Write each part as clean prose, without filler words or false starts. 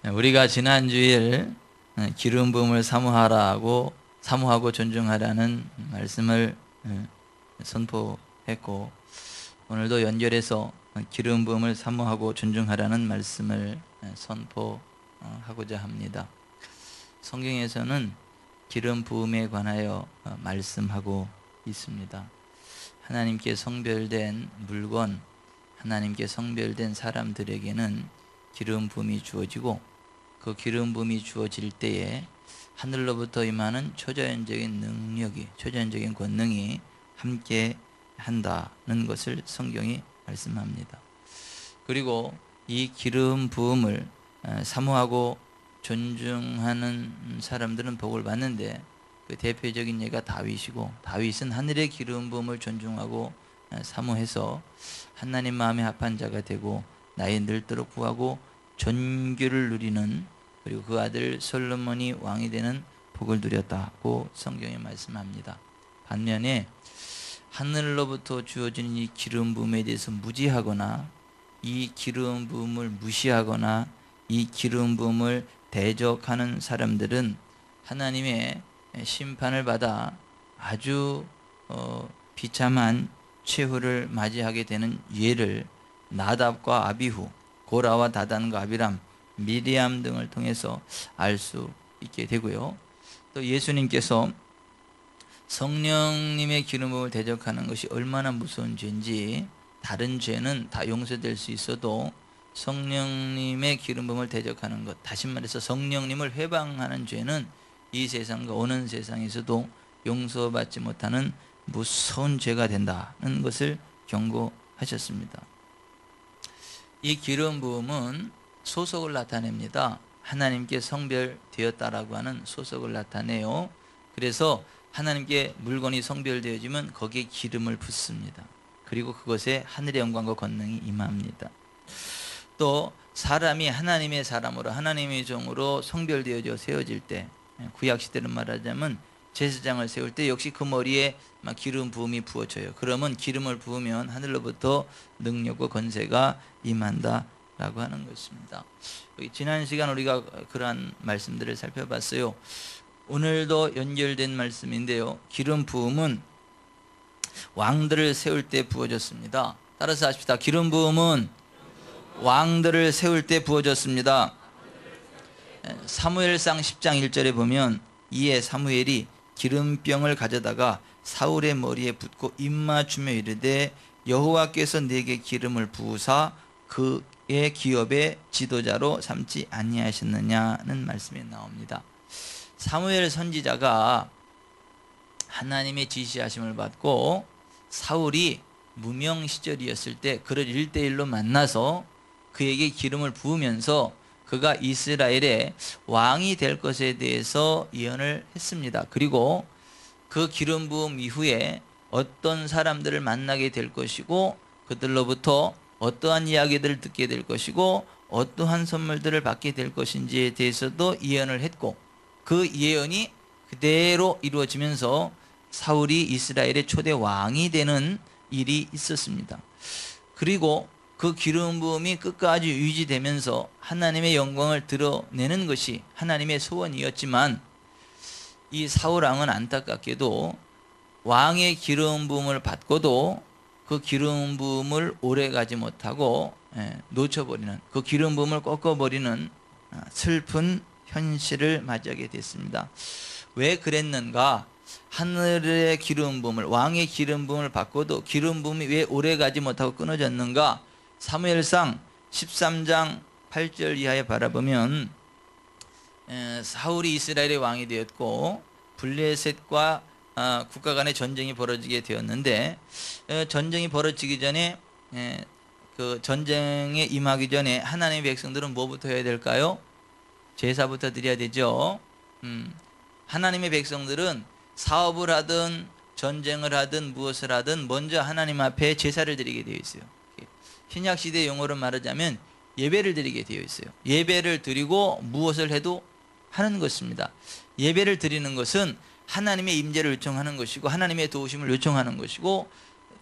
우리가 지난 주일 기름 부음을 사모하고 존중하라는 말씀을 선포했고, 오늘도 연결해서 기름 부음을 사모하고 존중하라는 말씀을 선포하고자 합니다. 성경에서는 기름 부음에 관하여 말씀하고 있습니다. 하나님께 성별된 물건, 하나님께 성별된 사람들에게는 기름 부음이 주어지고, 그 기름 부음이 주어질 때에 하늘로부터 임하는 초자연적인 능력이, 초자연적인 권능이 함께 한다는 것을 성경이 말씀합니다. 그리고 이 기름 부음을 사모하고 존중하는 사람들은 복을 받는데, 그 대표적인 예가 다윗이고, 다윗은 하늘의 기름 부음을 존중하고 사모해서 하나님 마음에 합한 자가 되고 나이 늙도록 구하고 존귀를 누리는, 그리고 그 아들 솔로몬이 왕이 되는 복을 누렸다고 성경이 말씀합니다. 반면에 하늘로부터 주어지는 이 기름 부음에 대해서 무지하거나, 이 기름 부음을 무시하거나, 이 기름 부음을 대적하는 사람들은 하나님의 심판을 받아 아주 비참한 최후를 맞이하게 되는 예를 나답과 아비후, 고라와 다단과 아비람, 미리암 등을 통해서 알 수 있게 되고요. 또 예수님께서 성령님의 기름 부음을 대적하는 것이 얼마나 무서운 죄인지, 다른 죄는 다 용서될 수 있어도 성령님의 기름 부음을 대적하는 것, 다시 말해서 성령님을 회방하는 죄는 이 세상과 오는 세상에서도 용서받지 못하는 무서운 죄가 된다는 것을 경고하셨습니다. 이 기름 부음은 소속을 나타냅니다. 하나님께 성별되었다라고 하는 소속을 나타내요. 그래서 하나님께 물건이 성별되어지면 거기에 기름을 붓습니다. 그리고 그것에 하늘의 영광과 권능이 임합니다. 또 사람이 하나님의 사람으로, 하나님의 종으로 성별되어져 세워질 때, 구약시대로 말하자면 제사장을 세울 때 역시 그 머리에 기름 부음이 부어져요. 그러면 기름을 부으면 하늘로부터 능력과 권세가 임한다라고 하는 것입니다. 지난 시간 우리가 그러한 말씀들을 살펴봤어요. 오늘도 연결된 말씀인데요, 기름 부음은 왕들을 세울 때 부어졌습니다. 따라서 하십시다. 기름 부음은 왕들을 세울 때 부어졌습니다. 사무엘상 10장 1절에 보면, 이에 사무엘이 기름병을 가져다가 사울의 머리에 붓고 입맞추며 이르되, 여호와께서 내게 기름을 부으사 그의 기업의 지도자로 삼지 아니하셨느냐는 말씀이 나옵니다. 사무엘 선지자가 하나님의 지시하심을 받고 사울이 무명 시절이었을 때 그를 1대1로 만나서 그에게 기름을 부으면서 그가 이스라엘의 왕이 될 것에 대해서 예언을 했습니다. 그리고 그 기름 부음 이후에 어떤 사람들을 만나게 될 것이고, 그들로부터 어떠한 이야기들을 듣게 될 것이고, 어떠한 선물들을 받게 될 것인지에 대해서도 예언을 했고, 그 예언이 그대로 이루어지면서 사울이 이스라엘의 초대 왕이 되는 일이 있었습니다. 그리고 그 기름 부음이 끝까지 유지되면서 하나님의 영광을 드러내는 것이 하나님의 소원이었지만, 이 사울왕은 안타깝게도 왕의 기름 부음을 받고도 그 기름 부음을 오래 가지 못하고 놓쳐버리는, 그 기름 부음을 꺾어버리는 슬픈 현실을 맞이하게 됐습니다. 왜 그랬는가? 하늘의 기름 부음을, 왕의 기름 부음을 받고도 기름 부음이 왜 오래 가지 못하고 끊어졌는가? 사무엘상 13장 8절 이하에 바라보면, 사울이 이스라엘의 왕이 되었고 블레셋과 국가 간의 전쟁이 벌어지게 되었는데, 전쟁이 벌어지기 전에, 그 전쟁에 임하기 전에 하나님의 백성들은 뭐부터 해야 될까요? 제사부터 드려야 되죠. 하나님의 백성들은 사업을 하든 전쟁을 하든 무엇을 하든 먼저 하나님 앞에 제사를 드리게 되어 있어요. 신약시대 용어로 말하자면 예배를 드리게 되어 있어요. 예배를 드리고 무엇을 해도 하는 것입니다. 예배를 드리는 것은 하나님의 임재를 요청하는 것이고, 하나님의 도우심을 요청하는 것이고,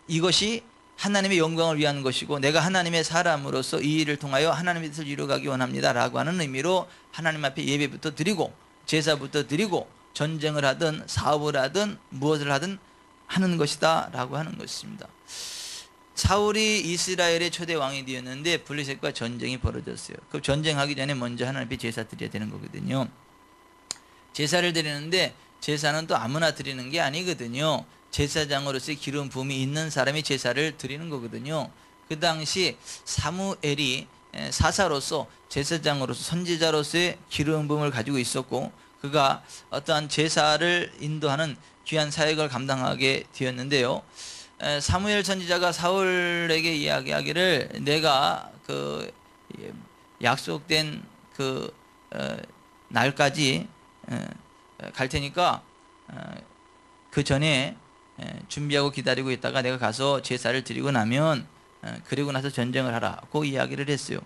이것이 하나님의 영광을 위한 것이고 내가 하나님의 사람으로서 이 일을 통하여 하나님의 뜻을 이루어가기 원합니다 라고 하는 의미로 하나님 앞에 예배부터 드리고 제사부터 드리고 전쟁을 하든 사업을 하든 무엇을 하든 하는 것이다 라고 하는 것입니다. 사울이 이스라엘의 초대 왕이 되었는데 블레셋과 전쟁이 벌어졌어요. 그 전쟁하기 전에 먼저 하나님 앞에 제사 드려야 되는 거거든요. 제사를 드리는데 제사는 또 아무나 드리는 게 아니거든요. 제사장으로서의 기름 부음이 있는 사람이 제사를 드리는 거거든요. 그 당시 사무엘이 사사로서 제사장으로서 선지자로서의 기름 부음을 가지고 있었고 그가 어떠한 제사를 인도하는 귀한 사역을 감당하게 되었는데요. 사무엘 선지자가 사울에게 이야기하기를 내가 그 약속된 그 날까지 갈 테니까 그 전에 준비하고 기다리고 있다가 내가 가서 제사를 드리고 나면 그리고 나서 전쟁을 하라고 이야기를 했어요.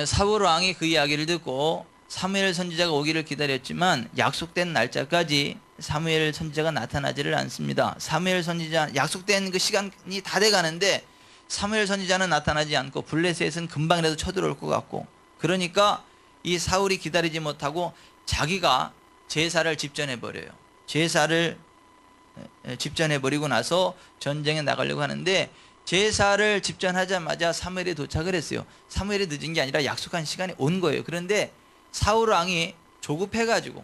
사울 왕이 그 이야기를 듣고 사무엘 선지자가 오기를 기다렸지만 약속된 날짜까지 사무엘 선지자가 나타나지를 않습니다. 사무엘 선지자 약속된 그 시간이 다 돼가는데 사무엘 선지자는 나타나지 않고 블레셋은 금방이라도 쳐들어올 것 같고 그러니까 이 사울이 기다리지 못하고 자기가 제사를 집전해버려요. 제사를 집전해버리고 나서 전쟁에 나가려고 하는데 제사를 집전하자마자 사무엘이 도착을 했어요. 사무엘이 늦은 게 아니라 약속한 시간이 온 거예요. 그런데 사울 왕이 조급해가지고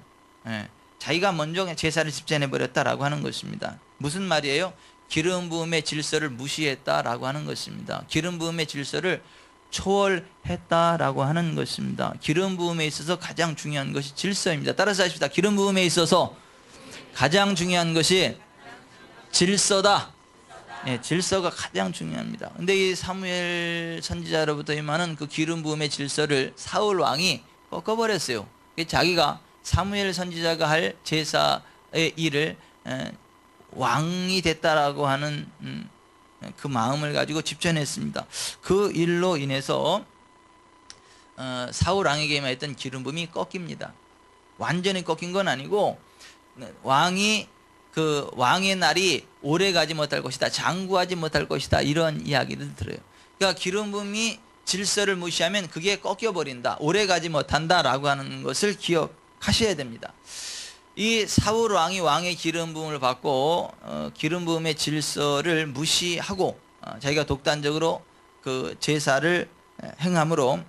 자기가 먼저 제사를 집전해버렸다라고 하는 것입니다. 무슨 말이에요? 기름 부음의 질서를 무시했다라고 하는 것입니다. 기름 부음의 질서를 초월했다라고 하는 것입니다. 기름 부음에 있어서 가장 중요한 것이 질서입니다. 따라서 하십시다. 기름 부음에 있어서 가장 중요한 것이 질서다. 질서가 가장 중요합니다. 근데 이 사무엘 선지자로부터 임하는 그 기름 부음의 질서를 사울 왕이 꺾어버렸어요. 자기가 사무엘 선지자가 할 제사의 일을 왕이 됐다라고 하는 그 마음을 가지고 집전했습니다. 그 일로 인해서 사울 왕에게 임했던 기름 부음이 꺾입니다. 완전히 꺾인 건 아니고 왕이 그 왕의 날이 오래 가지 못할 것이다, 장구하지 못할 것이다 이런 이야기를 들어요. 그러니까 기름 부음이 질서를 무시하면 그게 꺾여버린다, 오래 가지 못한다라고 하는 것을 기억하셔야 됩니다. 이 사울 왕이 왕의 기름 부음을 받고 기름 부음의 질서를 무시하고 자기가 독단적으로 그 제사를 행함으로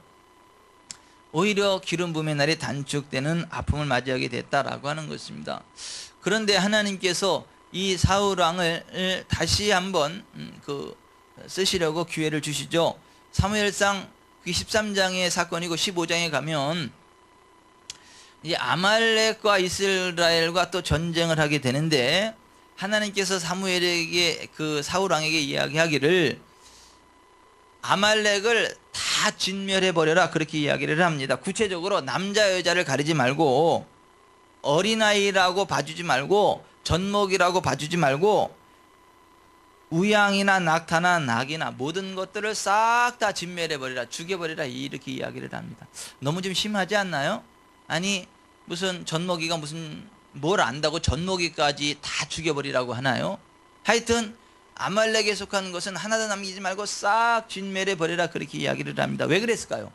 오히려 기름 부음의 날이 단축되는 아픔을 맞이하게 됐다라고 하는 것입니다. 그런데 하나님께서 이 사울 왕을 다시 한번 쓰시려고 기회를 주시죠. 사무엘상 13장의 사건이고 15장에 가면 이제 아말렉과 이스라엘과 또 전쟁을 하게 되는데 하나님께서 사무엘에게 그 사울 왕에게 이야기하기를 아말렉을 다 진멸해 버려라 그렇게 이야기를 합니다. 구체적으로 남자 여자를 가리지 말고 어린아이라고 봐주지 말고 젖먹이라고 봐주지 말고 우양이나 낙타나 낙이나 모든 것들을 싹 다 진멸해버리라, 죽여버리라 이렇게 이야기를 합니다. 너무 좀 심하지 않나요? 아니 무슨 젖먹이가 무슨 뭘 안다고 젖먹이까지 다 죽여버리라고 하나요? 하여튼 아말렉에 속한 것은 하나도 남기지 말고 싹 진멸해버리라 그렇게 이야기를 합니다. 왜 그랬을까요?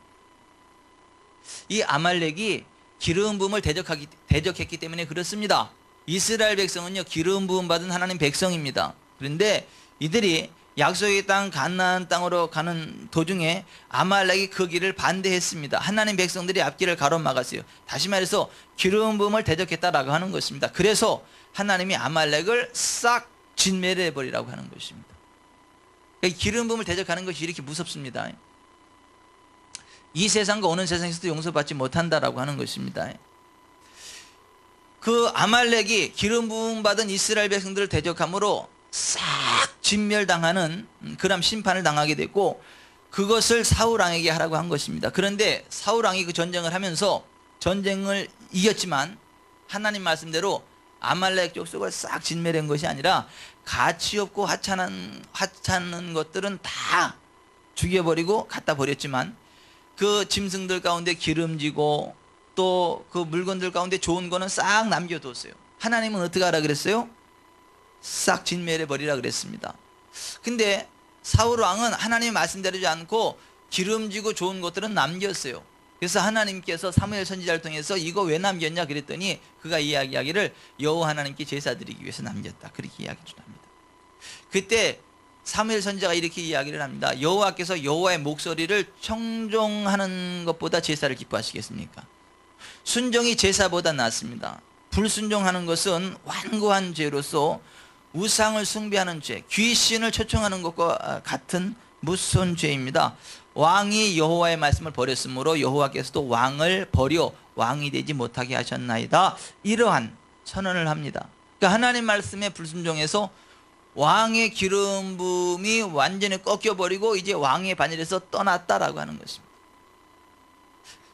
이 아말렉이 기름 부음을 대적했기 때문에 그렇습니다. 이스라엘 백성은요 기름 부음 받은 하나님 백성입니다. 그런데 이들이 약속의 땅 가나안 땅으로 가는 도중에 아말렉이 그 길을 반대했습니다. 하나님 백성들이 앞길을 가로막았어요. 다시 말해서 기름 부음을 대적했다라고 하는 것입니다. 그래서 하나님이 아말렉을 싹 진멸해 버리라고 하는 것입니다. 기름 부음을 대적하는 것이 이렇게 무섭습니다. 이 세상과 오는 세상에서도 용서받지 못한다라고 하는 것입니다. 그 아말렉이 기름 부음 받은 이스라엘 백성들을 대적함으로 싹 진멸당하는 그런 심판을 당하게 됐고 그것을 사울 왕에게 하라고 한 것입니다. 그런데 사울 왕이 그 전쟁을 하면서 전쟁을 이겼지만 하나님 말씀대로 아말렉 족속을 싹 진멸한 것이 아니라 가치 없고 하찮은 것들은 다 죽여버리고 갖다 버렸지만 그 짐승들 가운데 기름지고 또 그 물건들 가운데 좋은 거는 싹 남겨뒀어요. 하나님은 어떻게 하라 그랬어요? 싹 진멸해 버리라 그랬습니다. 근데 사울 왕은 하나님의 말씀대로지 않고 기름지고 좋은 것들은 남겼어요. 그래서 하나님께서 사무엘 선지자를 통해서 이거 왜 남겼냐 그랬더니 그가 이야기하기를 여호와 하나님께 제사 드리기 위해서 남겼다, 그렇게 이야기를 합니다. 그때 사무엘 선지자가 이렇게 이야기를 합니다. 여호와께서 여호와의 목소리를 청종하는 것보다 제사를 기뻐하시겠습니까? 순종이 제사보다 낫습니다. 불순종하는 것은 완고한 죄로서 우상을 숭배하는 죄, 귀신을 초청하는 것과 같은 무서운 죄입니다. 왕이 여호와의 말씀을 버렸으므로 여호와께서도 왕을 버려 왕이 되지 못하게 하셨나이다, 이러한 선언을 합니다. 그러니까 하나님 말씀에 불순종해서 왕의 기름 부음이 완전히 꺾여버리고 이제 왕의 반열에서 떠났다라고 하는 것입니다.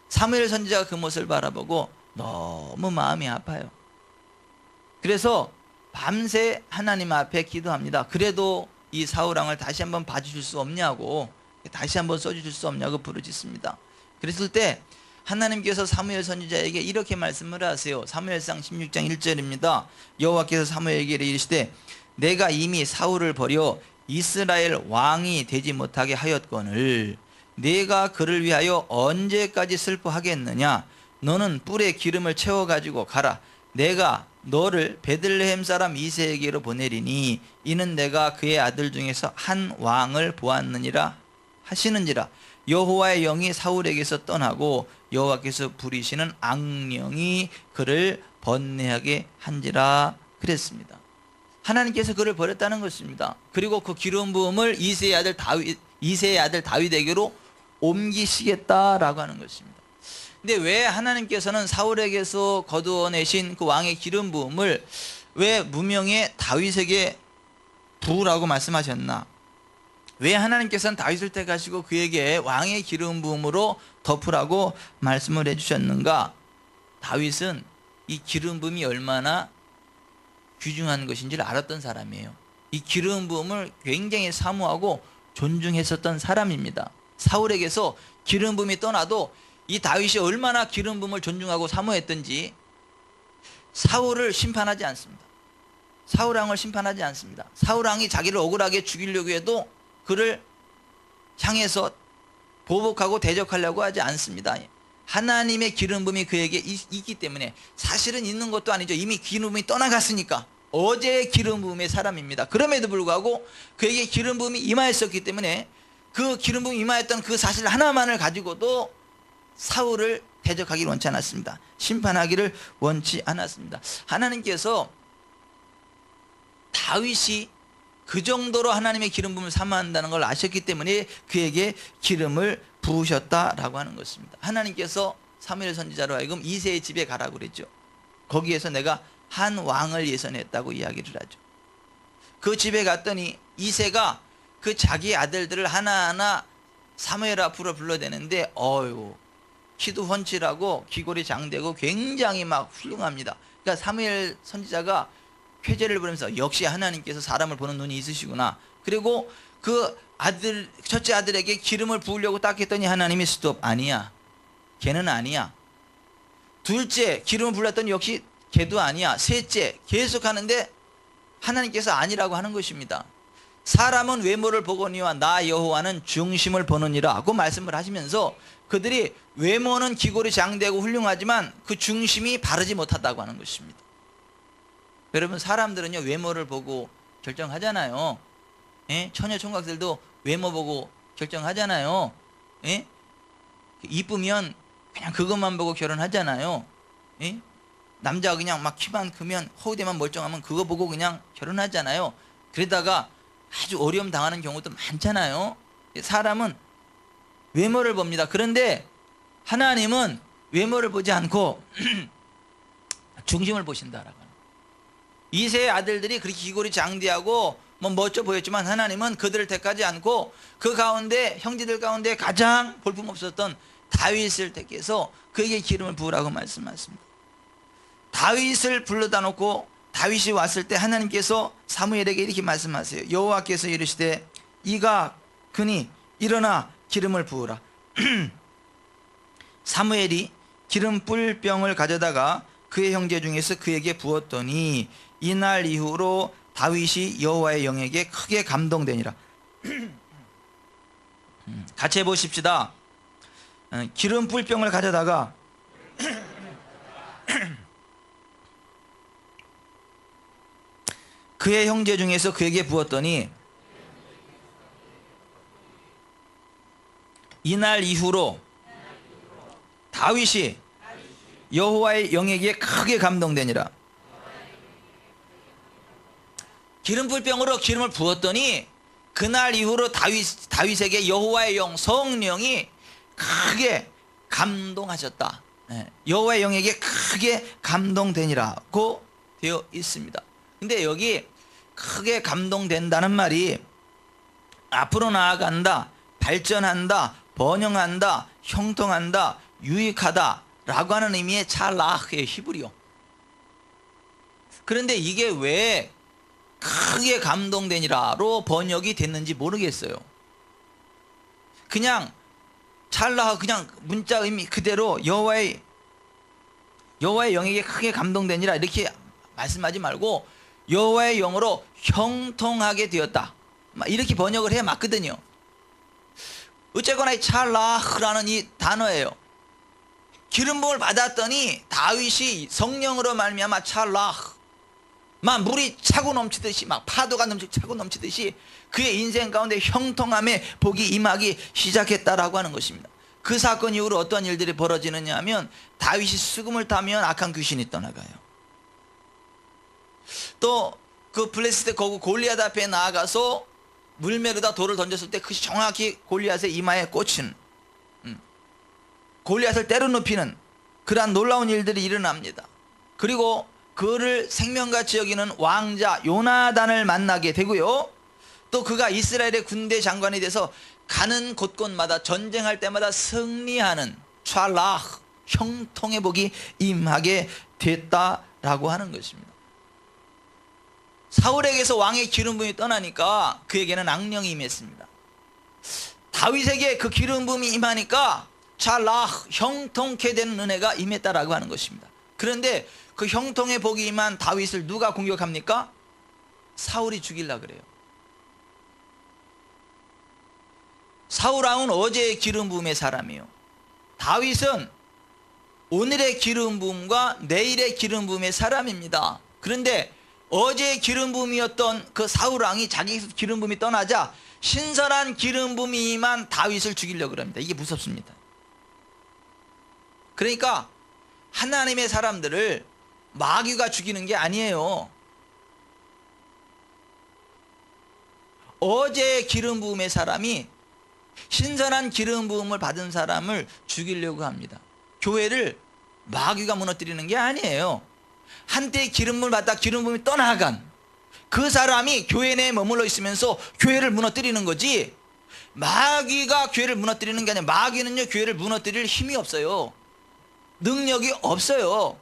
사무엘 선지자가 그 모습을 바라보고 너무 마음이 아파요. 그래서 밤새 하나님 앞에 기도합니다. 그래도 이 사울 왕을 다시 한번 봐주실 수 없냐고, 다시 한번 써주실 수 없냐고 부르짖습니다. 그랬을 때 하나님께서 사무엘 선지자에게 이렇게 말씀을 하세요. 사무엘상 16장 1절입니다. 여호와께서 사무엘에게 이르시되 내가 이미 사울을 버려 이스라엘 왕이 되지 못하게 하였거늘 내가 그를 위하여 언제까지 슬퍼하겠느냐. 너는 뿔에 기름을 채워가지고 가라. 내가 너를 베들레헴 사람 이새에게로 보내리니 이는 내가 그의 아들 중에서 한 왕을 보았느니라 하시는지라. 여호와의 영이 사울에게서 떠나고 여호와께서 부리시는 악령이 그를 번뇌하게 한지라 그랬습니다. 하나님께서 그를 버렸다는 것입니다. 그리고 그 기름 부음을 이새의 아들 다윗에게로 옮기시겠다라고 하는 것입니다. 근데 왜 하나님께서는 사울에게서 거두어내신 그 왕의 기름 부음을 왜 무명의 다윗에게 부으라고 말씀하셨나? 왜 하나님께서는 다윗을 택하시고 그에게 왕의 기름 부음으로 덮으라고 말씀을 해주셨는가? 다윗은 이 기름 부음이 얼마나 귀중한 것인지를 알았던 사람이에요. 이 기름 부음을 굉장히 사모하고 존중했었던 사람입니다. 사울에게서 기름 부음이 떠나도 이 다윗이 얼마나 기름 부음을 존중하고 사모했던지 사울을 심판하지 않습니다. 사울 왕을 심판하지 않습니다. 사울 왕이 자기를 억울하게 죽이려고 해도 그를 향해서 보복하고 대적하려고 하지 않습니다. 하나님의 기름 부음이 그에게 있기 때문에, 사실은 있는 것도 아니죠. 이미 기름 부음이 떠나갔으니까. 어제의 기름 부음의 사람입니다. 그럼에도 불구하고 그에게 기름 부음이 임하였었기 때문에 그 기름 부음이 임하였던 그 사실 하나만을 가지고도 사울을 대적하기를 원치 않았습니다. 심판하기를 원치 않았습니다. 하나님께서 다윗이 그 정도로 하나님의 기름 부음을 사모한다는 걸 아셨기 때문에 그에게 기름을 부으셨다라고 하는 것입니다. 하나님께서 사무엘 선지자로 하여금 이새의 집에 가라고 그랬죠. 거기에서 내가 한 왕을 예선했다고 이야기를 하죠. 그 집에 갔더니 이새가 그 자기 아들들을 하나하나 사무엘 앞으로 불러대는데 키도 훤칠하고 귀골이 장되고 굉장히 막 훌륭합니다. 그러니까 사무엘 선지자가 쾌재를 부르면서 역시 하나님께서 사람을 보는 눈이 있으시구나. 그리고 그 첫째 아들에게 기름을 부으려고 딱 했더니 하나님이 스톱, 아니야, 걔는 아니야. 둘째 기름을 불렀더니 역시 걔도 아니야. 셋째 계속 하는데 하나님께서 아니라고 하는 것입니다. 사람은 외모를 보거니와 나 여호와는 중심을 보느니라 하고 말씀을 하시면서 그들이 외모는 기골이 장대고 훌륭하지만 그 중심이 바르지 못하다고 하는 것입니다. 여러분, 사람들은요 외모를 보고 결정하잖아요. 예? 처녀 총각들도 외모 보고 결정하잖아요. 예? 이쁘면 그냥 그것만 보고 결혼하잖아요. 예? 남자가 그냥 막 키만 크면 허우대만 멀쩡하면 그거 보고 그냥 결혼하잖아요. 그러다가 아주 어려움 당하는 경우도 많잖아요. 사람은 외모를 봅니다. 그런데 하나님은 외모를 보지 않고 중심을 보신다라고. 이새의 아들들이 그렇게 기골이 장대하고 멋져 보였지만 하나님은 그들을 택하지 않고 그 가운데 형제들 가운데 가장 볼품없었던 다윗을 택해서 그에게 기름을 부으라고 말씀하십니다. 다윗을 불러다 놓고 다윗이 왔을 때 하나님께서 사무엘에게 이렇게 말씀하세요. 여호와께서 이르시되 이가 그니 일어나 기름을 부으라. 사무엘이 기름 뿔병을 가져다가 그의 형제 중에서 그에게 부었더니 이날 이후로 다윗이 여호와의 영에게 크게 감동되니라. 같이 해보십시다. 기름 뿔병을 가져다가 그의 형제 중에서 그에게 부었더니 이날 이후로 다윗이 여호와의 영에게 크게 감동되니라. 기름 뿔병으로 기름을 부었더니 그날 이후로 다윗에게 여호와의 영 성령이 크게 감동하셨다. 여호와의 영에게 크게 감동되니라고 되어 있습니다. 근데 여기 크게 감동된다는 말이 앞으로 나아간다, 발전한다, 번영한다, 형통한다, 유익하다 라고 하는 의미의 찰라흐의 히브리어. 그런데 이게 왜 크게 감동되니라로 번역이 됐는지 모르겠어요. 그냥 찰라흐 그냥 문자 의미 그대로 여호와의 영에게 크게 감동되니라 이렇게 말씀하지 말고 여호와의 영으로 형통하게 되었다 이렇게 번역을 해야 맞거든요. 어쨌거나 이 찰라흐라는 이 단어예요. 기름 부음을 받았더니 다윗이 성령으로 말미암아 찰라흐 막 물이 차고 넘치듯이 막 파도가 차고 넘치듯이 그의 인생 가운데 형통함의 복이 임하기 시작했다라고 하는 것입니다. 그 사건 이후로 어떤 일들이 벌어지느냐 하면 다윗이 수금을 타면 악한 귀신이 떠나가요. 또 그 블레셋 거구 골리앗 앞에 나아가서 물매로다 돌을 던졌을 때 그것이 정확히 골리앗의 이마에 꽂힌 골리앗을 때려눕히는 그러한 놀라운 일들이 일어납니다. 그리고 그를 생명같이 여기는 왕자 요나단을 만나게 되고요. 또 그가 이스라엘의 군대 장관이 돼서 가는 곳곳마다 전쟁할 때마다 승리하는 찰라흐 형통의 복이 임하게 됐다라고 하는 것입니다. 사울에게서 왕의 기름 부음이 떠나니까 그에게는 악령이 임했습니다. 다윗에게 그 기름 부음이 임하니까 찰라흐 형통케 되는 은혜가 임했다라고 하는 것입니다. 그런데 그 형통의 복이 임한 다윗을 누가 공격합니까? 사울이 죽이려고 그래요. 사울 왕은 어제의 기름 부음의 사람이에요. 다윗은 오늘의 기름 부음과 내일의 기름 부음의 사람입니다. 그런데 어제의 기름 부음이었던 그 사울 왕이 자기 기름 부음이 떠나자 신선한 기름 부음이 임한 다윗을 죽이려고 합니다. 이게 무섭습니다. 그러니까 하나님의 사람들을 마귀가 죽이는 게 아니에요. 어제의 기름 부음의 사람이 신선한 기름 부음을 받은 사람을 죽이려고 합니다. 교회를 마귀가 무너뜨리는 게 아니에요. 한때 기름을 받다 기름 부음이 떠나간 그 사람이 교회 내에 머물러 있으면서 교회를 무너뜨리는 거지, 마귀가 교회를 무너뜨리는 게 아니라 마귀는요 교회를 무너뜨릴 힘이 없어요. 능력이 없어요.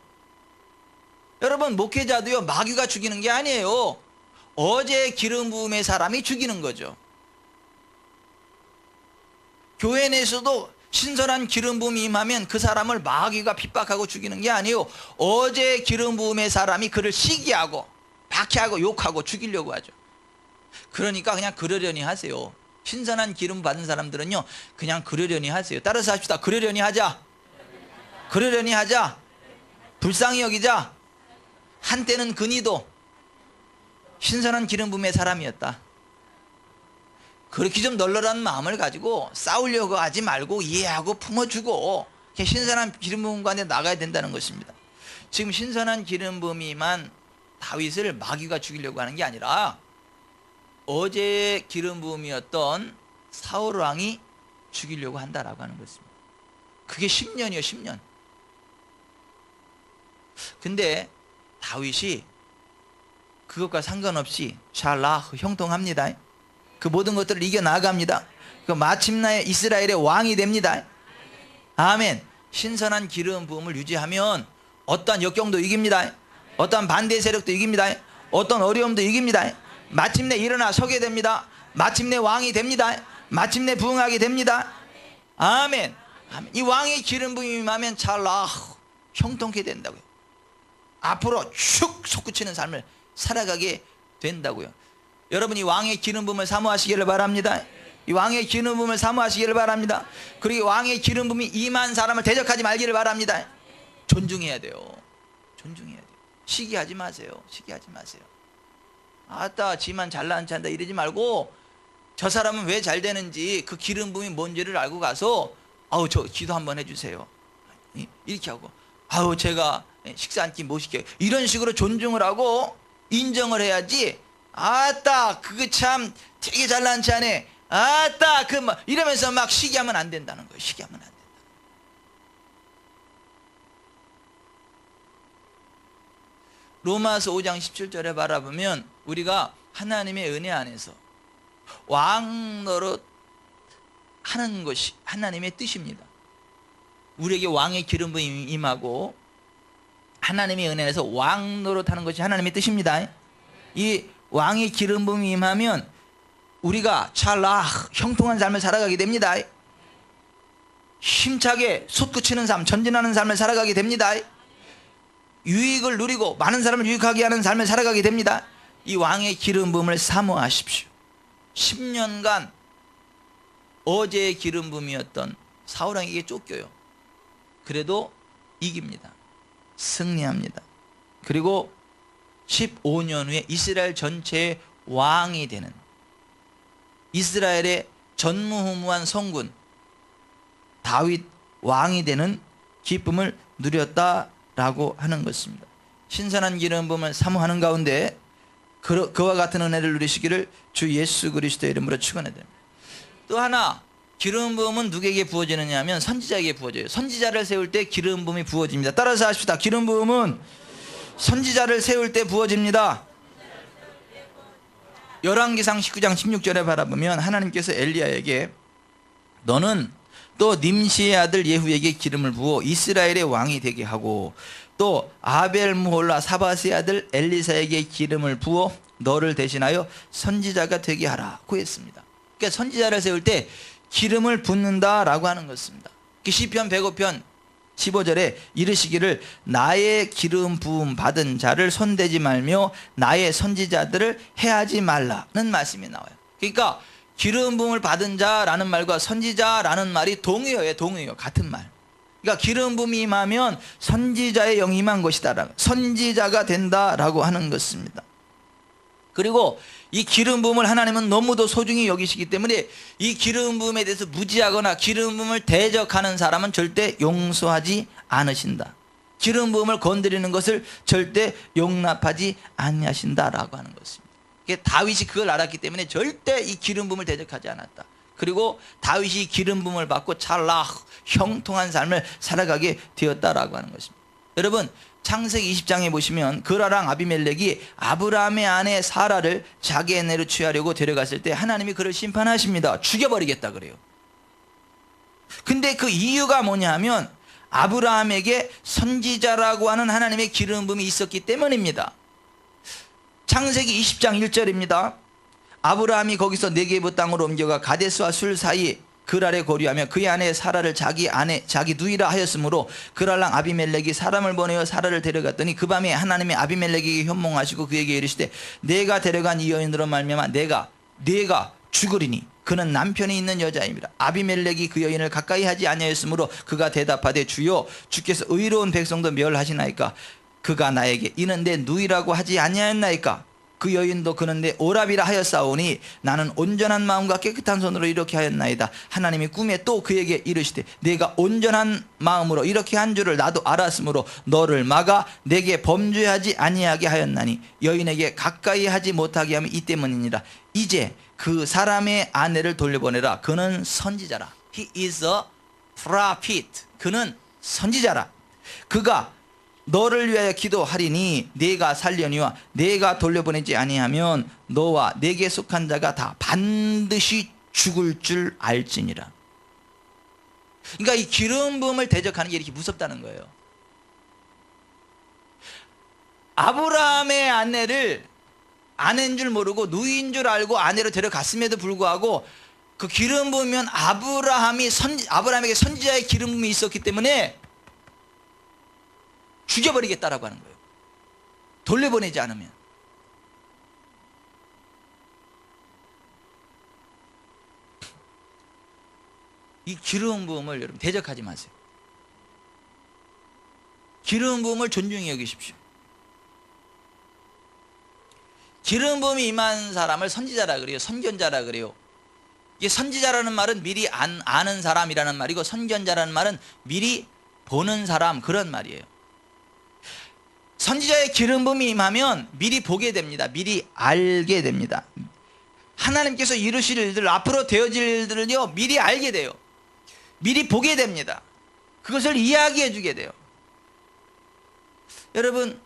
여러분 목회자도요 마귀가 죽이는 게 아니에요. 어제 기름 부음의 사람이 죽이는 거죠. 교회 내에서도 신선한 기름 부음이 임하면 그 사람을 마귀가 핍박하고 죽이는 게 아니에요. 어제 기름 부음의 사람이 그를 시기하고 박해하고 욕하고 죽이려고 하죠. 그러니까 그냥 그러려니 하세요. 신선한 기름 받은 사람들은요 그냥 그러려니 하세요. 따라서 합시다. 그러려니 하자. 그러려니 하자. 불쌍히 여기자. 한때는 그니도 신선한 기름 부음의 사람이었다. 그렇게 좀 널널한 마음을 가지고 싸우려고 하지 말고 이해하고 품어주고 신선한 기름 부음 가운데 나가야 된다는 것입니다. 지금 신선한 기름 부음이만 다윗을 마귀가 죽이려고 하는 게 아니라 어제 기름 부음이었던 사울 왕이 죽이려고 한다라고 하는 것입니다. 그게 10년이요 10년. 근데 다윗이 그것과 상관없이 샬라흐 형통합니다. 그 모든 것들을 이겨나갑니다. 그 마침내 이스라엘의 왕이 됩니다. 아멘. 신선한 기름 부음을 유지하면 어떠한 역경도 이깁니다. 어떠한 반대 세력도 이깁니다. 어떤 어려움도 이깁니다. 마침내 일어나 서게 됩니다. 마침내 왕이 됩니다. 마침내 부흥하게 됩니다. 아멘. 아멘. 이 왕의 기름 부음이 임하면 찰라흐 형통케 된다고요. 앞으로 쭉 솟구치는 삶을 살아가게 된다고요. 여러분이 왕의 기름 부음을 사모하시기를 바랍니다. 이 왕의 기름 부음을 사모하시기를 바랍니다. 그리고 왕의 기름 부음이 임한 사람을 대적하지 말기를 바랍니다. 존중해야 돼요. 존중해야 돼요. 시기하지 마세요. 시기하지 마세요. 아따 지만 잘난 체한다 이러지 말고, 저 사람은 왜 잘 되는지 그 기름 부음이 뭔지를 알고 가서 아우 저 기도 한번 해주세요 이렇게 하고, 아우 제가 식사 한 끼 못 시켜요, 이런 식으로 존중을 하고 인정을 해야지. 아따 그거 참 되게 잘난 체하네, 아따 그 막 이러면서 막 시기하면 안 된다는 거예요. 시기하면 안 된다. 로마서 5장 17절에 바라보면 우리가 하나님의 은혜 안에서 왕 노릇 하는 것이 하나님의 뜻입니다. 우리에게 왕의 기름 부음이 임하고 하나님의 은혜 안에서 왕 노릇 하는 것이 하나님의 뜻입니다. 이 왕의 기름 부음이 임하면 우리가 찰락 형통한 삶을 살아가게 됩니다. 힘차게 솟구치는 삶, 전진하는 삶을 살아가게 됩니다. 유익을 누리고 많은 사람을 유익하게 하는 삶을 살아가게 됩니다. 이 왕의 기름 부음을 사모하십시오. 10년간 어제의 기름 부음이었던 사울왕에게 쫓겨요. 그래도 이깁니다. 승리합니다. 그리고 15년 후에 이스라엘 전체의 왕이 되는, 이스라엘의 전무후무한 성군 다윗 왕이 되는 기쁨을 누렸다라고 하는 것입니다. 신선한 기름 부음을 사모하는 가운데 그와 같은 은혜를 누리시기를 주 예수 그리스도의 이름으로 축원해드립니다. 또 하나, 기름 부음은 누구에게 부어지느냐 하면 선지자에게 부어져요. 선지자를 세울 때 기름 부음이 부어집니다. 따라서 하십시다. 기름 부음은 선지자를 세울 때 부어집니다. 열왕기상 19장 16절에 바라보면 하나님께서 엘리야에게 너는 또 님시의 아들 예후에게 기름을 부어 이스라엘의 왕이 되게 하고, 또 아벨무홀라 사바스의 아들 엘리사에게 기름을 부어 너를 대신하여 선지자가 되게 하라고 했습니다. 그러니까 선지자를 세울 때 기름을 붓는다라고 하는 것입니다. 시편 105편 15절에 이르시기를 나의 기름 부음 받은 자를 손대지 말며 나의 선지자들을 해하지 말라는 말씀이 나와요. 그러니까 기름 부음을 받은 자라는 말과 선지자라는 말이 동의어예요. 동의어. 같은 말. 그러니까 기름 부음이 임하면 선지자의 영이 임한 것이다, 선지자가 된다라고 하는 것입니다. 그리고 이 기름 부음을 하나님은 너무도 소중히 여기시기 때문에 이 기름 부음에 대해서 무지하거나 기름 부음을 대적하는 사람은 절대 용서하지 않으신다. 기름 부음을 건드리는 것을 절대 용납하지 아니하신다라고 하는 것입니다. 다윗이 그걸 알았기 때문에 절대 이 기름 부음을 대적하지 않았다. 그리고 다윗이 기름 부음을 받고 찰락 형통한 삶을 살아가게 되었다라고 하는 것입니다. 여러분, 창세기 20장에 보시면 그라랑 아비멜렉이 아브라함의 아내 사라를 자기 아내로 취하려고 데려갔을 때 하나님이 그를 심판하십니다. 죽여버리겠다 그래요. 근데 그 이유가 뭐냐 하면 아브라함에게 선지자라고 하는 하나님의 기름 부음이 있었기 때문입니다. 창세기 20장 1절입니다. 아브라함이 거기서 네게부 땅으로 옮겨가 가데스와 술 사이 그랄에 거류하며 그의 아내 사라를 자기 누이라 하였으므로 그랄랑 아비멜렉이 사람을 보내어 사라를 데려갔더니 그 밤에 하나님이 아비멜렉에게 현몽하시고 그에게 이르시되 내가 데려간 이 여인으로 말미암아 네가 죽으리니 그는 남편이 있는 여자입니다. 아비멜렉이 그 여인을 가까이 하지 아니하였으므로 그가 대답하되 주여 주께서 의로운 백성도 멸하시나이까. 그가 나에게 이는 내 누이라고 하지 아니하였나이까. 그 여인도 그는 내 오랍이라 하였사오니 나는 온전한 마음과 깨끗한 손으로 이렇게 하였나이다. 하나님이 꿈에 또 그에게 이르시되 내가 온전한 마음으로 이렇게 한 줄을 나도 알았으므로 너를 막아 내게 범죄하지 아니하게 하였나니 여인에게 가까이 하지 못하게 하면 이 때문이니라. 이제 그 사람의 아내를 돌려보내라. 그는 선지자라. He is a prophet. 그는 선지자라. 그가 너를 위하여 기도하리니 네가 살려니와 네가 돌려보내지 아니하면 너와 네게 속한 자가 다 반드시 죽을 줄 알지니라. 그러니까 이 기름 부음을 대적하는 게 이렇게 무섭다는 거예요. 아브라함의 아내를 아내인 줄 모르고 누이인 줄 알고 아내로 데려갔음에도 불구하고 그 기름 부으면 아브라함에게 선지자의 기름 부음이 있었기 때문에 죽여버리겠다라고 하는 거예요. 돌려보내지 않으면. 이 기름 부음을 여러분 대적하지 마세요. 기름 부음을 존중히 여기십시오. 기름 부음이 임한 사람을 선지자라 그래요. 선견자라 그래요. 이게 선지자라는 말은 미리 아는 사람이라는 말이고, 선견자라는 말은 미리 보는 사람, 그런 말이에요. 선지자의 기름 부음이 임하면 미리 보게 됩니다. 미리 알게 됩니다. 하나님께서 이루실 일들, 앞으로 되어질 일들을요 미리 알게 돼요. 미리 보게 됩니다. 그것을 이야기해 주게 돼요. 여러분,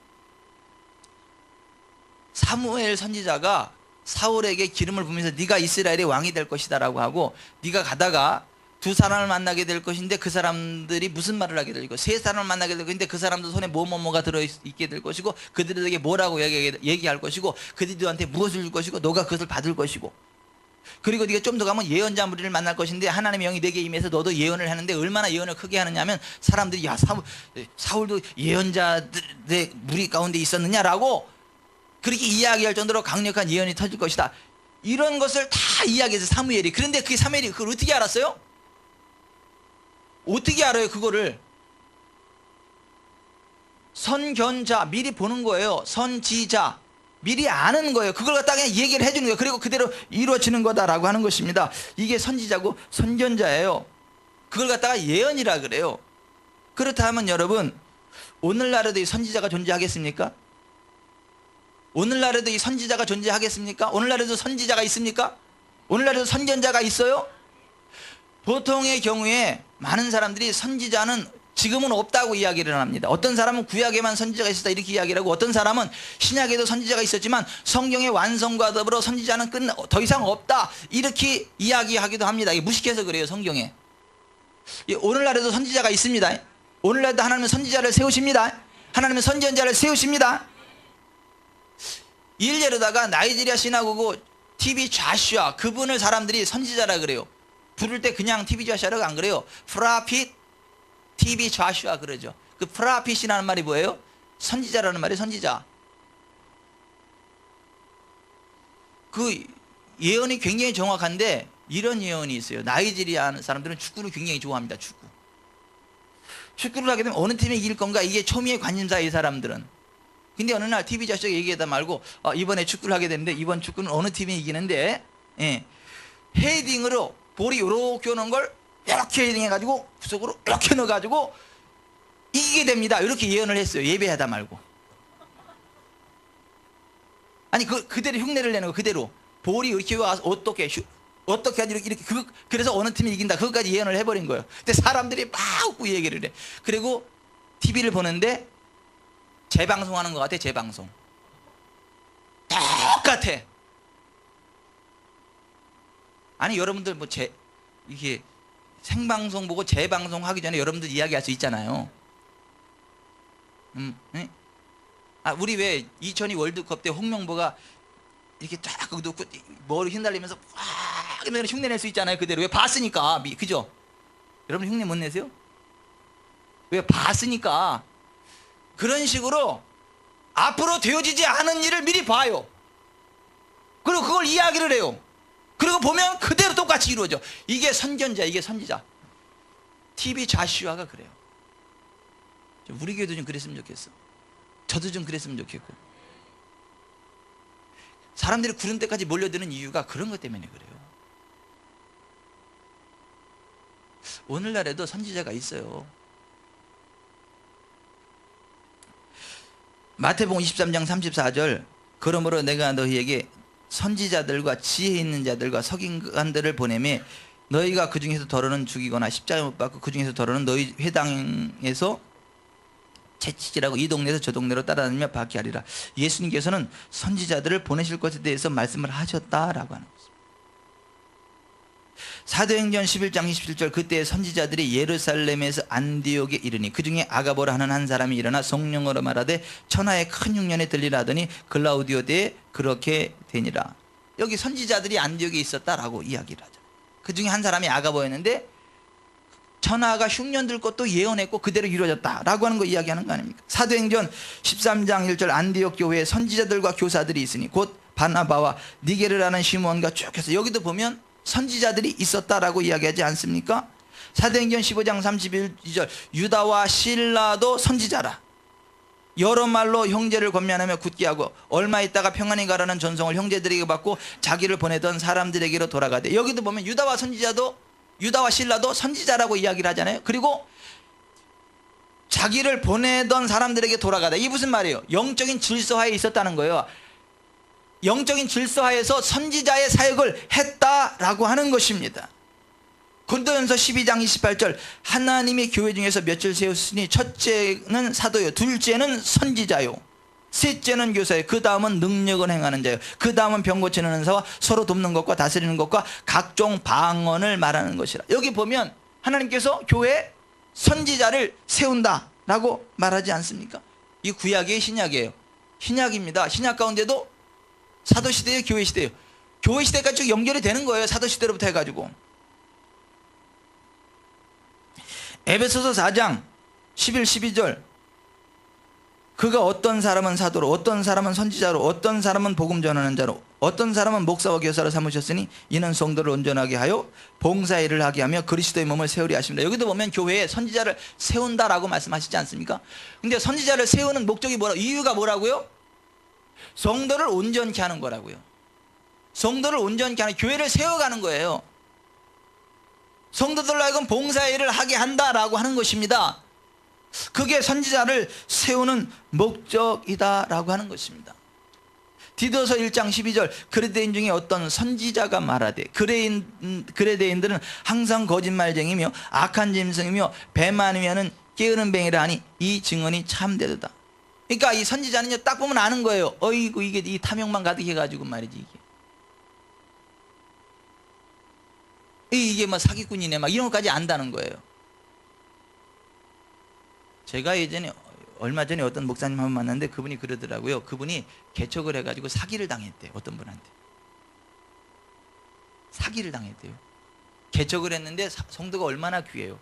사무엘 선지자가 사울에게 기름을 부으면서 네가 이스라엘의 왕이 될 것이다 라고 하고, 네가 가다가 두 사람을 만나게 될 것인데 그 사람들이 무슨 말을 하게 될 것이고, 세 사람을 만나게 될 것인데 그 사람들 손에 뭐가 들어있게 될 것이고, 그들에게 뭐라고 얘기할 것이고, 그들한테 무엇을 줄 것이고, 너가 그것을 받을 것이고, 그리고 네가 좀 더 가면 예언자 무리를 만날 것인데 하나님의 영이 내게 임해서 너도 예언을 하는데, 얼마나 예언을 크게 하느냐면 사람들이 야 사울도 예언자들의 무리 가운데 있었느냐라고 그렇게 이야기할 정도로 강력한 예언이 터질 것이다. 이런 것을 다 이야기해서 사무엘이. 그런데 그 사무엘이 그걸 어떻게 알았어요? 어떻게 알아요 그거를? 선견자, 미리 보는 거예요. 선지자, 미리 아는 거예요. 그걸 갖다가 그냥 얘기를 해주는 거예요. 그리고 그대로 이루어지는 거다라고 하는 것입니다. 이게 선지자고 선견자예요. 그걸 갖다가 예언이라 그래요. 그렇다면 여러분, 오늘날에도 이 선지자가 존재하겠습니까? 오늘날에도 이 선지자가 존재하겠습니까? 오늘날에도 선지자가 있습니까? 오늘날에도 선견자가 있어요? 보통의 경우에 많은 사람들이 선지자는 지금은 없다고 이야기를 합니다. 어떤 사람은 구약에만 선지자가 있었다 이렇게 이야기를 하고, 어떤 사람은 신약에도 선지자가 있었지만 성경의 완성과 더불어 선지자는 더 이상 없다 이렇게 이야기하기도 합니다. 이게 무식해서 그래요. 성경에 오늘날에도 선지자가 있습니다. 오늘날에도 하나님은 선지자를 세우십니다. 하나님은 선지자를 세우십니다. 일례로다가 나이지리아 시나고고 TV 좌슈아, 그분을 사람들이 선지자라 그래요. 부를 때 그냥 TV 좌슈아라고 안 그래요. 프라핏 TV 좌슈아 그러죠. 그 프라핏이라는 말이 뭐예요? 선지자라는 말이 선지자. 그 예언이 굉장히 정확한데 이런 예언이 있어요. 나이지리아 사람들은 축구를 굉장히 좋아합니다. 축구를 하게 되면 어느 팀이 이길 건가, 이게 초미의 관심사예요, 이 사람들은. 근데 어느 날 TV 자식이 얘기하다 말고 이번에 축구를 하게 되는데 이번 축구는 어느 팀이 이기는데, 헤딩으로 볼이 이렇게 오는 걸 이렇게 헤딩해가지고 구석으로 이렇게 넣어가지고 이기게 됩니다. 이렇게 예언을 했어요. 예배하다 말고. 아니 그대로 흉내를 내는 거, 그대로 볼이 이렇게 와서 어떻게 하지 이렇게 그래서 어느 팀이 이긴다, 그것까지 예언을 해버린 거예요. 근데 사람들이 막 웃고 얘기를 해. 그리고 TV를 보는데 재방송하는 것 같아. 재방송 똑같아. 아니 여러분들 뭐 이게 생방송 보고 재방송 하기 전에 여러분들 이야기할 수 있잖아요. 네? 우리 왜 2002 월드컵 때 홍명보가 이렇게 쫙 놓고 머리 휘날리면서 막 흉내낼 수 있잖아요. 그대로. 왜? 봤으니까. 그죠? 여러분 흉내 못 내세요? 왜? 봤으니까. 그런 식으로 앞으로 되어지지 않은 일을 미리 봐요. 그리고 그걸 이야기를 해요. 그리고 보면 그대로 똑같이 이루어져. 이게 선견자, 이게 선지자. TV 좌슈아가 그래요. 우리 교회도 좀 그랬으면 좋겠어. 저도 좀 그랬으면 좋겠고. 사람들이 구른 데까지 몰려드는 이유가 그런 것 때문에 그래요. 오늘날에도 선지자가 있어요. 마태복음 23장 34절, 그러므로 내가 너희에게 선지자들과 지혜 있는 자들과 서기관들을 보내매 너희가 그 중에서 더러는 죽이거나 십자가에 못 박고 그 중에서 더러는 너희 회당에서 채찍질하고 이 동네에서 저 동네로 따라다니며 박게 하리라. 예수님께서는 선지자들을 보내실 것에 대해서 말씀을 하셨다라고 하는 것입니다. 사도행전 11장 27절, 그때 선지자들이 예루살렘에서 안디옥에 이르니 그 중에 아가보라 하는 한 사람이 일어나 성령으로 말하되 천하의 큰 흉년에 들리라 하더니 글라우디오 때에 그렇게 되니라. 여기 선지자들이 안디옥에 있었다라고 이야기를 하죠. 그 중에 한 사람이 아가보였는데 천하가 흉년 들 것도 예언했고 그대로 이루어졌다라고 하는 거 이야기하는 거 아닙니까? 사도행전 13장 1절, 안디옥 교회에 선지자들과 교사들이 있으니 곧 바나바와 니게르라는 시몬과 쭉 해서 여기도 보면 선지자들이 있었다라고 이야기하지 않습니까? 사도행전 15장 31절 유다와 실라도 선지자라. 여러 말로 형제를 권면하며 굳게 하고 얼마 있다가 평안히 가라는 전송을 형제들에게 받고 자기를 보내던 사람들에게로 돌아가되. 여기도 보면 유다와 실라도 선지자라고 이야기를 하잖아요. 그리고 자기를 보내던 사람들에게 돌아가다. 이게 무슨 말이에요? 영적인 질서하에 있었다는 거예요. 영적인 질서하에서 선지자의 사역을 했다라고 하는 것입니다. 고린도전서 12장 28절 하나님의 교회 중에서 몇을 세웠으니 첫째는 사도요, 둘째는 선지자요, 셋째는 교사요, 그 다음은 능력을 행하는 자요, 그 다음은 병 고치는 은사와 서로 돕는 것과 다스리는 것과 각종 방언을 말하는 것이라. 여기 보면 하나님께서 교회에 선지자를 세운다라고 말하지 않습니까? 이 구약이에요, 신약이에요? 신약입니다. 신약 가운데도 사도시대예요, 교회시대예요? 교회시대까지 쭉 연결이 되는 거예요. 사도시대로부터 해가지고. 에베소서 4장 11, 12절 그가 어떤 사람은 사도로, 어떤 사람은 선지자로, 어떤 사람은 복음 전하는 자로, 어떤 사람은 목사와 교사로 삼으셨으니 이는 성도를 온전하게 하여 봉사 일을 하게 하며 그리스도의 몸을 세우리 하십니다. 여기도 보면 교회에 선지자를 세운다라고 말씀하시지 않습니까? 근데 선지자를 세우는 목적이 이유가 뭐라고요? 성도를 온전케 하는 거라고요. 성도를 온전케 하는, 교회를 세워가는 거예요. 성도들로 하여금 봉사일을 하게 한다라고 하는 것입니다. 그게 선지자를 세우는 목적이다라고 하는 것입니다. 디도서 1장 12절 그레데인 중에 어떤 선지자가 말하되 그레데인들은 항상 거짓말쟁이며 악한 짐승이며 배 많으면은 깨어는 뱅이라 하니 이 증언이 참되도다. 그러니까 이 선지자는요, 딱 보면 아는 거예요. 어이구, 이게 이 탐욕만 가득해가지고 말이지, 이게 뭐 사기꾼이네 막 이런 것까지 안다는 거예요. 제가 얼마 전에 어떤 목사님 한 번 만났는데 그분이 그러더라고요. 그분이 개척을 해가지고 사기를 당했대요. 어떤 분한테 사기를 당했대요. 개척을 했는데 성도가 얼마나 귀해요.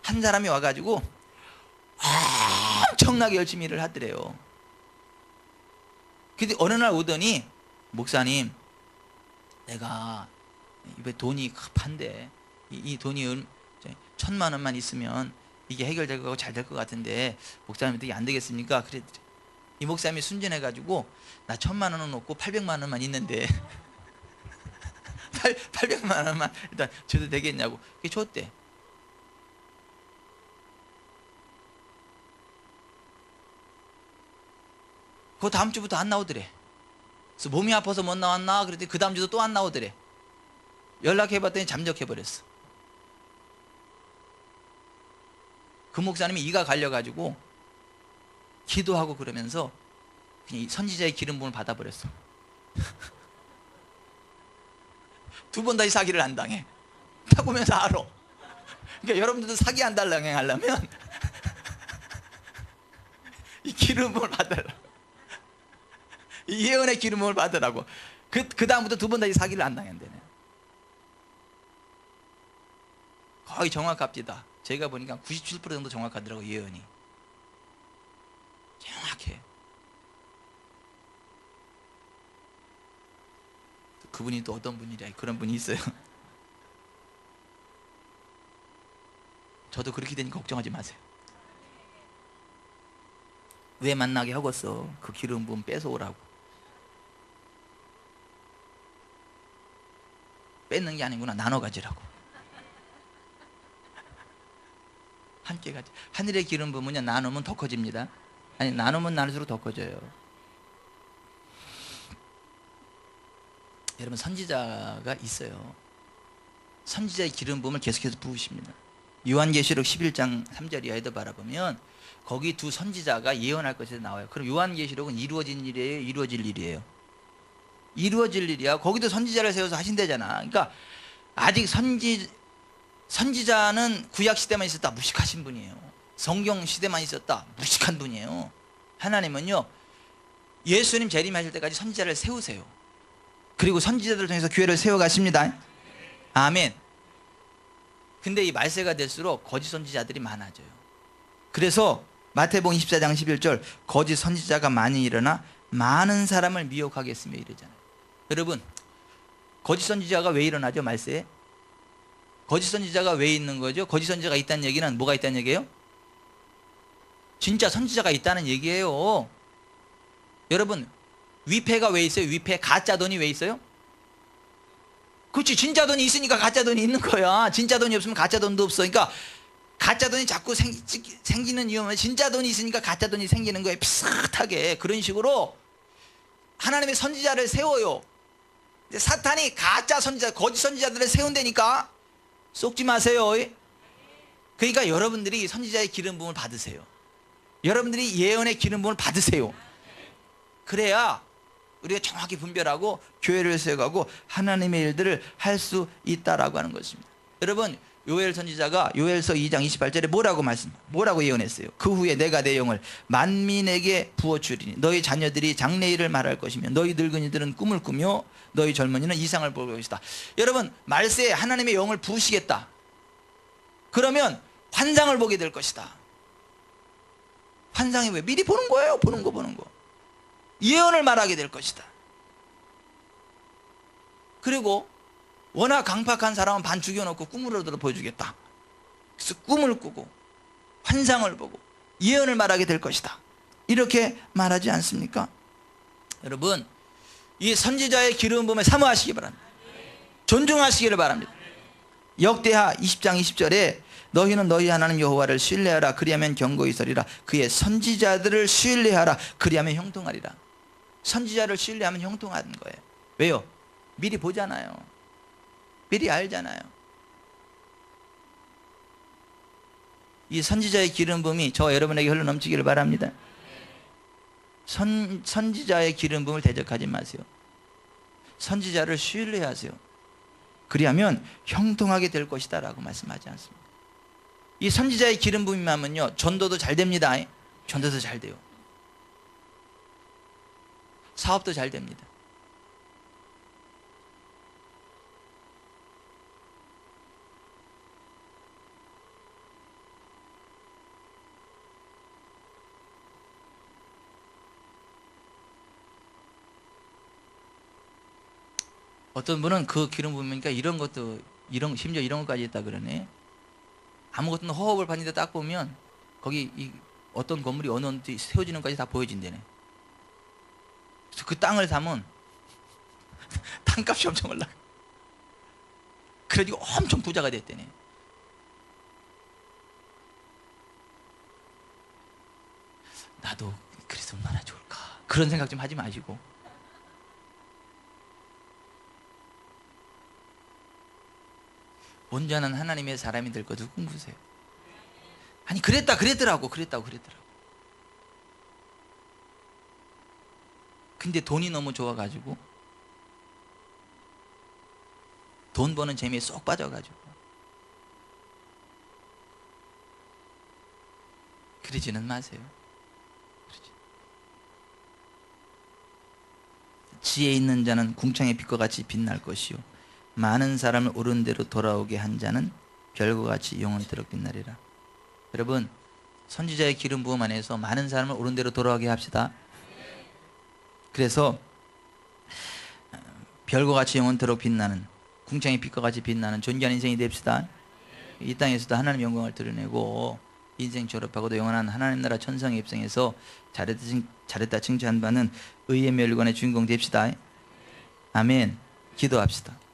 한 사람이 와가지고 엄청나게 열심히 일을 하더래요. 근데 어느 날 오더니, 목사님, 내가 입에 돈이 급한데 이 돈이 1,000만 원만 있으면 이게 해결될 거고 잘 될 것 같은데 목사님한테 안 되겠습니까? 그래. 이 목사님이 순진해가지고 나 1,000만 원은 없고 800만 원만 있는데 800만 원만 일단 줘도 되겠냐고. 그게 줬대. 그 다음 주부터 안 나오더래. 그래서 몸이 아파서 못 나왔나? 그랬더니 그 다음 주도 또 안 나오더래. 연락해봤더니 잠적해버렸어. 그 목사님이 이가 갈려가지고 기도하고 그러면서 그냥 선지자의 기름 부음을 받아버렸어. 2번 다시 사기를 안 당해. 딱 보면서 알아. 그러니까 여러분들도 사기 안 당하려면 이 기름 부음을 받으라. 이 예언의 기름 부음을 받으라고. 그 다음부터 2번 다시 사기를 안 당한대네. 거의 정확합니다. 제가 보니까 97% 정도 정확하더라고, 예언이. 정확해. 그분이 또 어떤 분이랴, 그런 분이 있어요. 저도 그렇게 되니까 걱정하지 마세요. 왜 만나게 하겠어? 그 기름 부음 뺏어오라고. 뺏는 게 아니구나, 나눠 가지라고. 함께 가지. 하늘의 기름 부으면 나누면 더 커집니다. 아니, 나누면 나눌수록 더 커져요. 여러분, 선지자가 있어요. 선지자의 기름 부음을 계속해서 부으십니다. 요한계시록 11장 3절 이하에도 바라보면 거기 2 선지자가 예언할 것이 나와요. 그럼 요한계시록은 이루어진 일이에요, 이루어질 일이에요? 이루어질 일이야. 거기도 선지자를 세워서 하신대잖아. 그러니까 아직 선지자는 구약 시대만 있었다, 무식하신 분이에요. 성경 시대만 있었다, 무식한 분이에요. 하나님은요, 예수님 재림하실 때까지 선지자를 세우세요. 그리고 선지자들을 통해서 교회를 세워가십니다. 아멘. 근데 이 말세가 될수록 거짓 선지자들이 많아져요. 그래서 마태복음 24장 11절 거짓 선지자가 많이 일어나 많은 사람을 미혹하겠으며 이러잖아요. 여러분, 거짓 선지자가 왜 일어나죠, 말세에? 거짓 선지자가 왜 있는 거죠? 거짓 선지자가 있다는 얘기는 뭐가 있다는 얘기예요? 진짜 선지자가 있다는 얘기예요. 여러분, 위패가 왜 있어요? 위패, 가짜 돈이 왜 있어요? 그렇지, 진짜 돈이 있으니까 가짜 돈이 있는 거야. 진짜 돈이 없으면 가짜 돈도 없어. 그러니까 가짜 돈이 자꾸 생기는 이유는 진짜 돈이 있으니까 가짜 돈이 생기는 거예요. 비슷하게 그런 식으로 하나님의 선지자를 세워요. 근데 사탄이 가짜 선지자, 거짓 선지자들을 세운다니까 속지 마세요. 그러니까 여러분들이 선지자의 기름 부음을 받으세요. 여러분들이 예언의 기름 부음을 받으세요. 그래야 우리가 정확히 분별하고 교회를 세워가고 하나님의 일들을 할 수 있다라고 하는 것입니다. 여러분, 요엘 선지자가 요엘서 2장 28절에 뭐라고 예언했어요? 그 후에 내가 내 영을 만민에게 부어주리니 너희 자녀들이 장래일을 말할 것이며 너희 늙은이들은 꿈을 꾸며 너희 젊은이는 이상을 볼 것이다. 여러분, 말세에 하나님의 영을 부으시겠다. 그러면 환상을 보게 될 것이다. 환상이 왜? 미리 보는 거예요. 보는 거. 예언을 말하게 될 것이다. 그리고 워낙 강팍한 사람은 반 죽여놓고 꿈으로도 보여주겠다. 그래서 꿈을 꾸고 환상을 보고 예언을 말하게 될 것이다. 이렇게 말하지 않습니까? 여러분, 이 선지자의 기름 부음에 사모하시기 바랍니다. 존중하시기를 바랍니다. 역대하 20장 20절에 너희는 너희 하나님 여호와를 신뢰하라. 그리하면 경고히 서리라. 그의 선지자들을 신뢰하라. 그리하면 형통하리라. 선지자를 신뢰하면 형통하는 거예요. 왜요? 미리 보잖아요. 미리 알잖아요. 이 선지자의 기름 부음이 저와 여러분에게 흘러 넘치기를 바랍니다. 선지자의 기름 부음을 대적하지 마세요. 선지자를 신뢰하세요. 그리하면 형통하게 될 것이다 라고 말씀하지 않습니다. 이 선지자의 기름 부음이 하면요, 전도도 잘 됩니다. 전도도 잘 돼요. 사업도 잘 됩니다. 어떤 분은 그 기름 부으니까 이런 것도, 심지어 이런 것까지 있다 그러네. 아무것도 호흡을 받는데 딱 보면 거기 어떤 건물이 어느 세워지는 것까지 다 보여진대네. 그래서 그 땅을 사면 땅값이 엄청 올라가. 그래가지고 엄청 부자가 됐대네. 나도 그래서 얼마나 좋을까. 그런 생각 좀 하지 마시고. 온전한 하나님의 사람이 될 것을 꿈꾸세요. 아니 그랬더라고. 근데 돈이 너무 좋아가지고 돈 버는 재미에 쏙 빠져가지고 그러지는 마세요. 지혜 있는 자는 궁창의 빛과 같이 빛날 것이요 많은 사람을 옳은 대로 돌아오게 한 자는 별과 같이 영원토록 빛나리라. 여러분, 선지자의 기름 부음 안에서 많은 사람을 옳은 대로 돌아오게 합시다. 그래서 별과 같이 영원토록 빛나는, 궁창의 빛과 같이 빛나는 존귀한 인생이 됩시다. 이 땅에서도 하나님 영광을 드러내고 인생 졸업하고도 영원한 하나님 나라 천상에 입성해서 잘했다 칭찬받는 의의 멸관의 주인공 됩시다. 아멘. 기도합시다.